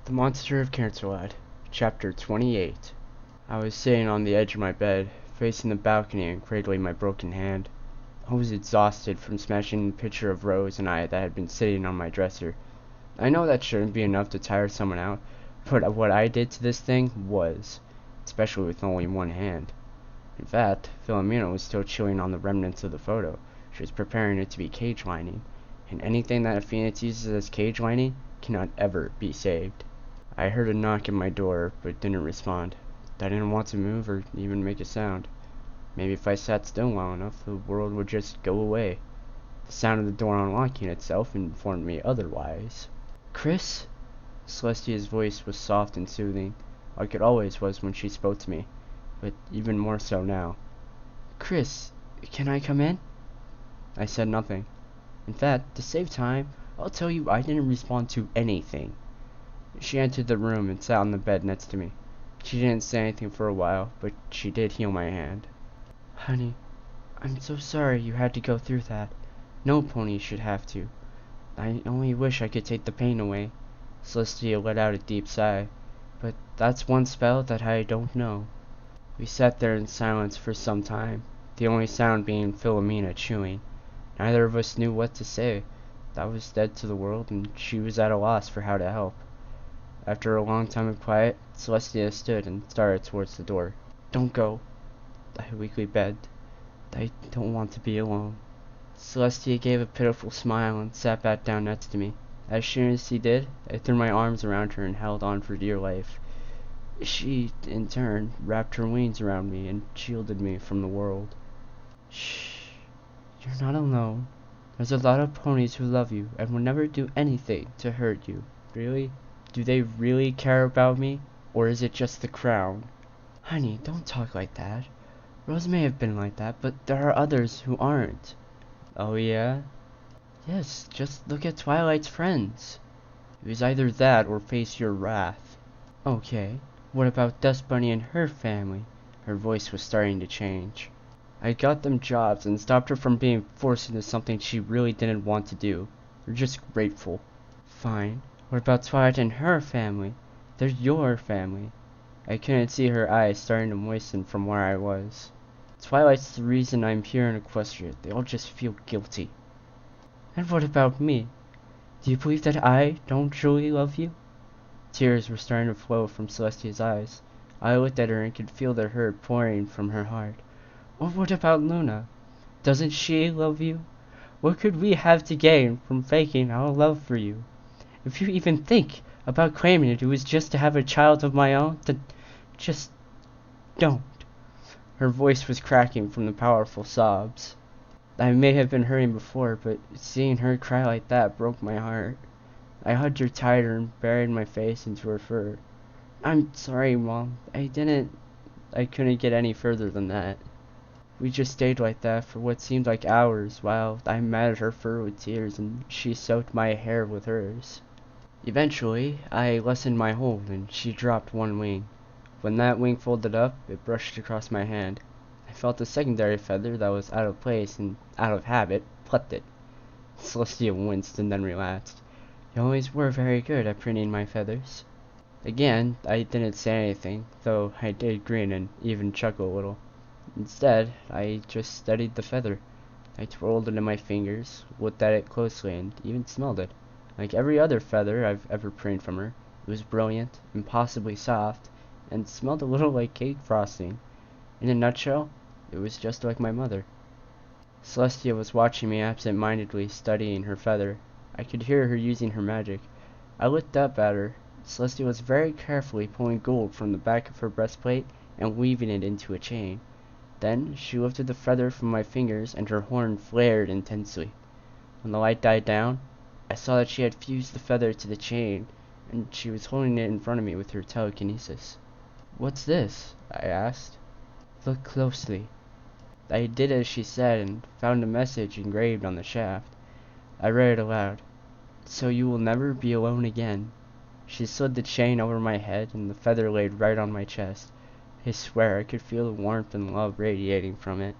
The Monster of Canterlot, Chapter 28. I was sitting on the edge of my bed, facing the balcony and cradling my broken hand. I was exhausted from smashing the picture of Rose and I that had been sitting on my dresser. I know that shouldn't be enough to tire someone out, but what I did to this thing was, especially with only one hand. In fact, Philomena was still chewing on the remnants of the photo. She was preparing it to be cage lining, and anything that a phoenix uses as cage lining cannot ever be saved. I heard a knock at my door, but didn't respond. I didn't want to move or even make a sound. Maybe if I sat still long enough, the world would just go away. The sound of the door unlocking itself informed me otherwise. "Chris?" Celestia's voice was soft and soothing, like it always was when she spoke to me, but even more so now. "Chris, can I come in?" I said nothing. In fact, to save time, I'll tell you I didn't respond to anything. She entered the room and sat on the bed next to me. She didn't say anything for a while, but she did heal my hand. "Honey, I'm so sorry you had to go through that. No pony should have to. I only wish I could take the pain away." Celestia let out a deep sigh. "But that's one spell that I don't know." We sat there in silence for some time, the only sound being Philomena chewing. Neither of us knew what to say. I was dead to the world, and she was at a loss for how to help. After a long time of quiet, Celestia stood and started towards the door. "Don't go," I weakly begged. "I don't want to be alone." Celestia gave a pitiful smile and sat back down next to me. As soon as she did, I threw my arms around her and held on for dear life. She, in turn, wrapped her wings around me and shielded me from the world. "Shh, you're not alone. There's a lot of ponies who love you and would never do anything to hurt you." "Really? Do they really care about me? Or is it just the crown?" "Honey, don't talk like that. Rose may have been like that, but there are others who aren't." "Oh yeah?" "Yes, just look at Twilight's friends." "It was either that or face your wrath." "Okay, what about Dust Bunny and her family?" Her voice was starting to change. "I got them jobs and stopped her from being forced into something she really didn't want to do. They're just grateful." "Fine. What about Twilight and her family? They're your family." I couldn't see her eyes starting to moisten from where I was. "Twilight's the reason I'm here in Equestria. They all just feel guilty." "And what about me? Do you believe that I don't truly love you?" Tears were starting to flow from Celestia's eyes. I looked at her and could feel the hurt pouring from her heart. "Or what about Luna? Doesn't she love you? What could we have to gain from faking our love for you? If you even think about claiming it was just to have a child of my own, then just don't." Her voice was cracking from the powerful sobs. I may have been hurting before, but seeing her cry like that broke my heart. I hugged her tighter and buried my face into her fur. "I'm sorry, Mom. I couldn't get any further than that." We just stayed like that for what seemed like hours while I matted her fur with tears and she soaked my hair with hers. Eventually, I lessened my hold and she dropped one wing. When that wing folded up, it brushed across my hand. I felt a secondary feather that was out of place and, out of habit, plucked it. Celestia winced and then relaxed. "You always were very good at preening my feathers." Again, I didn't say anything, though I did grin and even chuckle a little. Instead, I just studied the feather. I twirled it in my fingers, looked at it closely, and even smelled it. Like every other feather I've ever preened from her, it was brilliant, impossibly soft, and smelled a little like cake frosting. In a nutshell, it was just like my mother. Celestia was watching me absent-mindedly studying her feather. I could hear her using her magic. I looked up at her. Celestia was very carefully pulling gold from the back of her breastplate and weaving it into a chain. Then she lifted the feather from my fingers and her horn flared intensely. When the light died down, I saw that she had fused the feather to the chain, and she was holding it in front of me with her telekinesis. "What's this?" I asked. "Look closely." I did as she said and found a message engraved on the shaft. I read it aloud. "So you will never be alone again." She slid the chain over my head and the feather laid right on my chest. I swear I could feel the warmth and love radiating from it.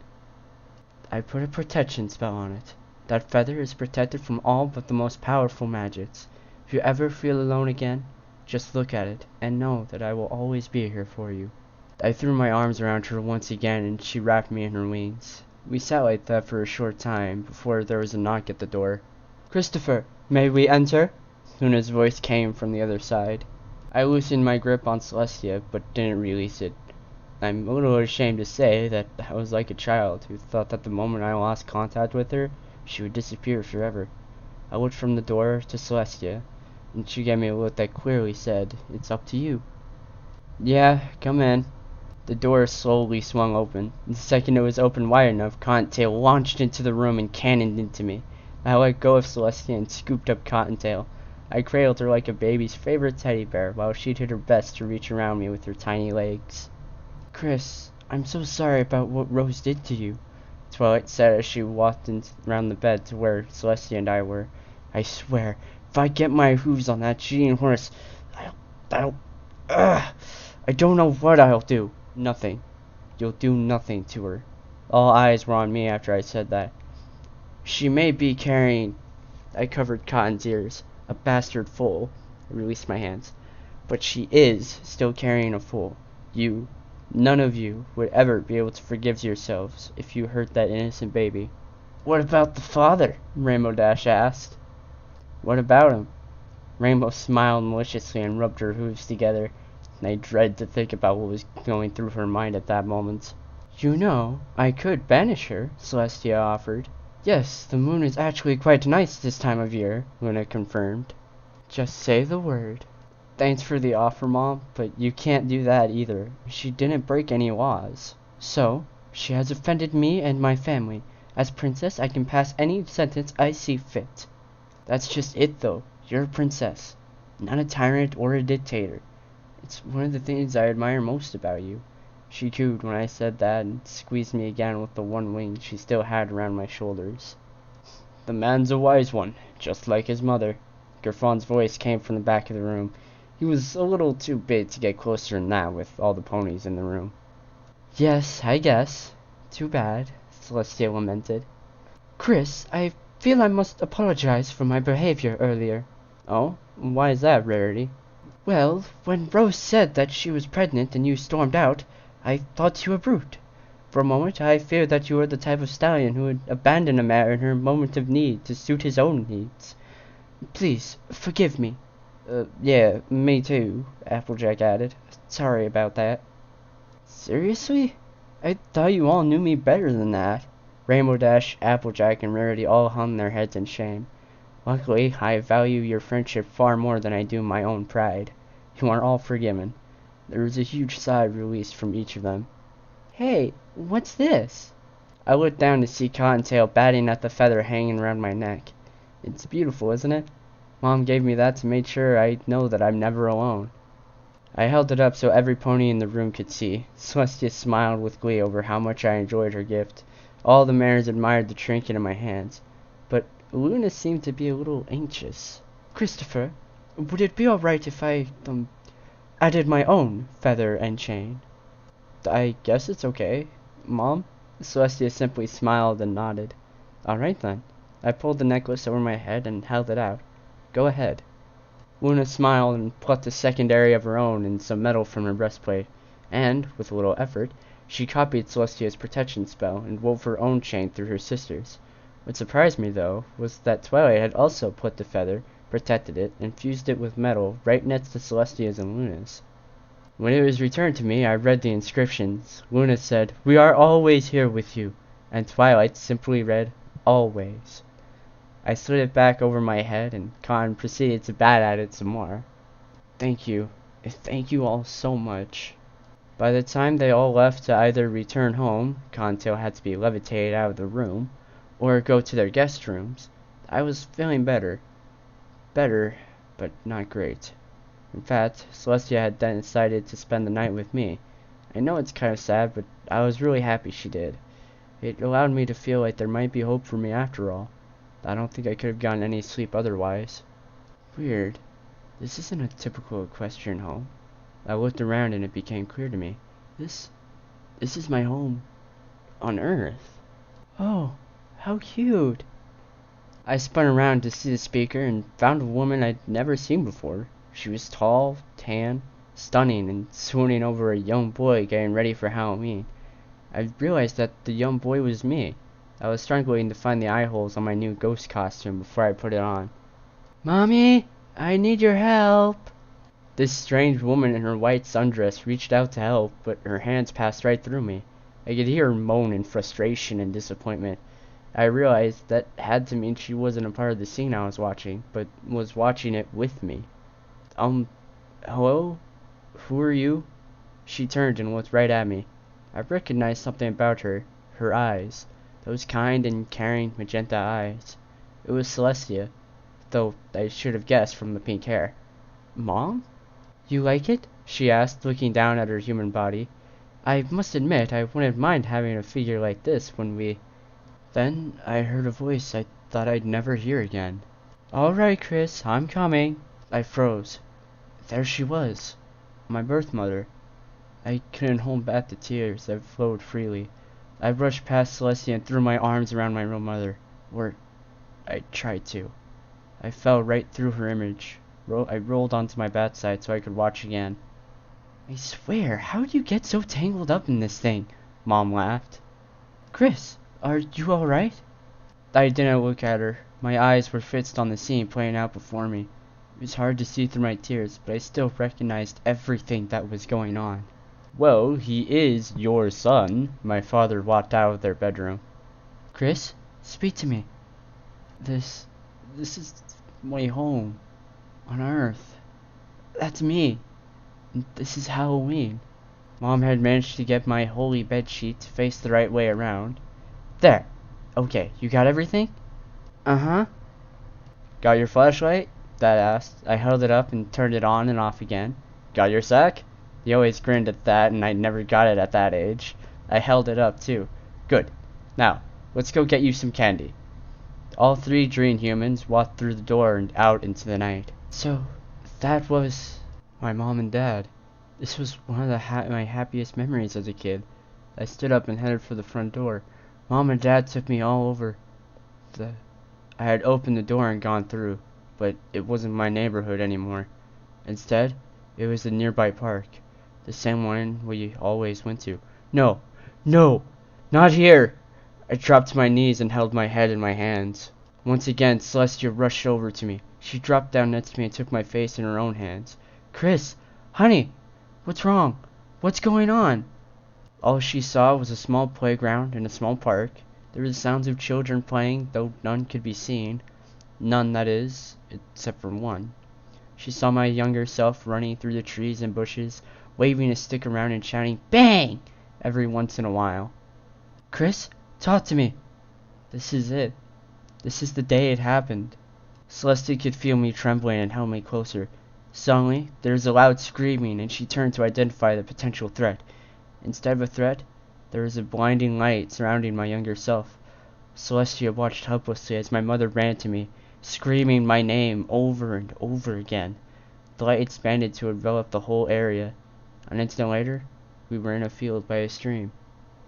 "I put a protection spell on it. That feather is protected from all but the most powerful magics. If you ever feel alone again, Just look at it, and know that I will always be here for you." I threw my arms around her once again, and she wrapped me in her wings. We sat like that for a short time, before there was a knock at the door. "Christopher, may we enter?" Luna's voice came from the other side. I loosened my grip on Celestia, but didn't release it. I'm a little ashamed to say that I was like a child who thought that the moment I lost contact with her, she would disappear forever. I looked from the door to Celestia, and she gave me a look that clearly said, "It's up to you." "Yeah, come in." The door slowly swung open. The second it was open wide enough, Cottontail launched into the room and cannoned into me. I let go of Celestia and scooped up Cottontail. I cradled her like a baby's favorite teddy bear, while she did her best to reach around me with her tiny legs. "Chris, I'm so sorry about what Rose did to you," Twilight said as she walked around the bed to where Celestia and I were. "I swear, if I get my hooves on that cheating horse, I don't know what I'll do." "Nothing. You'll do nothing to her." All eyes were on me after I said that. "She may be carrying—" I covered Cotton's ears. "A bastard foal." I released my hands. "But she is still carrying a fool. None of you would ever be able to forgive yourselves if you hurt that innocent baby." "What about the father?" Rainbow Dash asked. "What about him?" Rainbow smiled maliciously and rubbed her hooves together. I dread to think about what was going through her mind at that moment. "You know, I could banish her," Celestia offered. "Yes, the moon is actually quite nice this time of year," Luna confirmed. "Just say the word." "Thanks for the offer, Mom, but you can't do that either. She didn't break any laws." "So, she has offended me and my family. As princess, I can pass any sentence I see fit." "That's just it, though. You're a princess, not a tyrant or a dictator. It's one of the things I admire most about you." She cooed when I said that and squeezed me again with the one wing she still had around my shoulders. "The man's a wise one, just like his mother." Gerfon's voice came from the back of the room. He was a little too big to get closer than that with all the ponies in the room. "Yes, I guess. Too bad," Celestia lamented. "Chris, I feel I must apologize for my behavior earlier." "Oh? Why is that, Rarity?" "Well, when Rose said that she was pregnant and you stormed out, I thought you a brute. For a moment I feared that you were the type of stallion who would abandon a mare in her moment of need to suit his own needs. Please, forgive me." Yeah, me too," Applejack added. "Sorry about that." "Seriously? I thought you all knew me better than that." Rainbow Dash, Applejack, and Rarity all hung their heads in shame. "Luckily, I value your friendship far more than I do my own pride. You are all forgiven." There was a huge sigh released from each of them. "Hey, what's this?" I looked down to see Cottontail batting at the feather hanging around my neck. "It's beautiful, isn't it? Mom gave me that to make sure I know that I'm never alone." I held it up so every pony in the room could see. Celestia smiled with glee over how much I enjoyed her gift. All the mares admired the trinket in my hands. But Luna seemed to be a little anxious. "Christopher, would it be alright if I, added my own feather and chain?" "I guess it's okay, Mom." Celestia simply smiled and nodded. "Alright then." I pulled the necklace over my head and held it out. "Go ahead." Luna smiled and plucked a secondary of her own and some metal from her breastplate, and, with a little effort, she copied Celestia's protection spell and wove her own chain through her sister's. What surprised me, though, was that Twilight had also put the feather, protected it, and fused it with metal right next to Celestia's and Luna's. When it was returned to me, I read the inscriptions. Luna said, "We are always here with you," and Twilight simply read, "Always." I slid it back over my head, and Cotton proceeded to bat at it some more. Thank you all so much." By the time they all left to either return home, Cottontail had to be levitated out of the room, or go to their guest rooms, I was feeling better. Better, but not great. In fact, Celestia had then decided to spend the night with me. I know it's kind of sad, but I was really happy she did. It allowed me to feel like there might be hope for me after all. I don't think I could have gotten any sleep otherwise. Weird. This isn't a typical equestrian home. I looked around and it became clear to me. This is my home on Earth. Oh, how cute. I spun around to see the speaker and found a woman I'd never seen before. She was tall, tan, stunning, and swooning over a young boy getting ready for Halloween. I realized that the young boy was me. I was struggling to find the eye holes on my new ghost costume before I put it on. "Mommy, I need your help." This strange woman in her white sundress reached out to help, but her hands passed right through me. I could hear her moan in frustration and disappointment. I realized that had to mean she wasn't a part of the scene I was watching, but was watching it with me. Hello? Who are you?" She turned and looked right at me. I recognized something about her. Her eyes. Those kind and caring magenta eyes. It was Celestia, though I should have guessed from the pink hair. "Mom? You like it?" she asked, looking down at her human body. "I must admit, I wouldn't mind having a figure like this when we—" Then I heard a voice I thought I'd never hear again. "All right, Chris, I'm coming." I froze. There she was. My birth mother. I couldn't hold back the tears that flowed freely. I rushed past Celestia and threw my arms around my real mother. Or, I tried to. I fell right through her image. I rolled onto my bedside so I could watch again. "I swear, how do you get so tangled up in this thing?" Mom laughed. "Chris, are you alright?" I didn't look at her. My eyes were fixed on the scene playing out before me. It was hard to see through my tears, but I still recognized everything that was going on. "Well, he is your son." My father walked out of their bedroom. "Chris, speak to me. This is my home. On Earth. That's me. And this is Halloween." Mom had managed to get my holy bedsheet to face the right way around. "There. Okay, you got everything?" "Uh-huh." "Got your flashlight?" Dad asked. I held it up and turned it on and off again. "Got your sack?" He always grinned at that, and I never got it at that age. I held it up, too. "Good. Now, let's go get you some candy." All three green humans walked through the door and out into the night. So, that was my mom and dad. This was one of my happiest memories as a kid. I stood up and headed for the front door. Mom and Dad took me all over. I had opened the door and gone through, but it wasn't my neighborhood anymore. Instead, it was the nearby park, the same one we always went to. No, no, not here! I dropped to my knees and held my head in my hands. Once again, Celestia rushed over to me. She dropped down next to me and took my face in her own hands. "Chris, honey, what's wrong? What's going on?" All she saw was a small playground and a small park. There were the sounds of children playing, though none could be seen. None, that is, except for one. She saw my younger self running through the trees and bushes, waving a stick around and shouting, "Bang!" every once in a while. "Chris, talk to me." This is it. This is the day it happened. Celestia could feel me trembling and held me closer. Suddenly, there was a loud screaming, and she turned to identify the potential threat. Instead of a threat, there was a blinding light surrounding my younger self. Celestia watched helplessly as my mother ran to me, screaming my name over and over again. The light expanded to envelop the whole area. An instant later, we were in a field by a stream.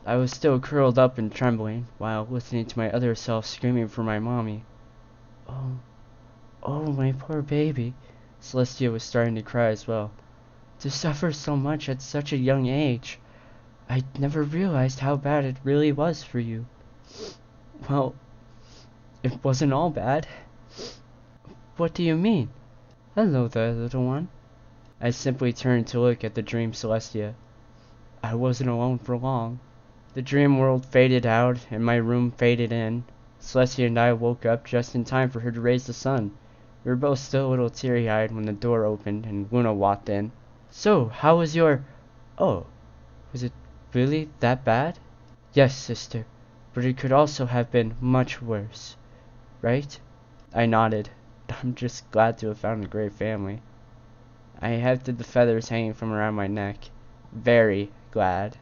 I was still curled up and trembling, while listening to my other self screaming for my mommy. Oh, my poor baby." Celestia was starting to cry as well. "To suffer so much at such a young age. I never realized how bad it really was for you." "Well, it wasn't all bad." "What do you mean?" "Hello there, little one." I simply turned to look at the dream Celestia. I wasn't alone for long. The dream world faded out, and my room faded in. Celestia and I woke up just in time for her to raise the sun. We were both still a little teary-eyed when the door opened and Luna walked in. "So, how was your—" "Oh, was it really that bad?" "Yes, sister, but it could also have been much worse. Right?" I nodded. I'm just glad to have found a great family. I hefted the feathers hanging from around my neck. Very glad.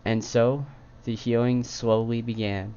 And so, the healing slowly began.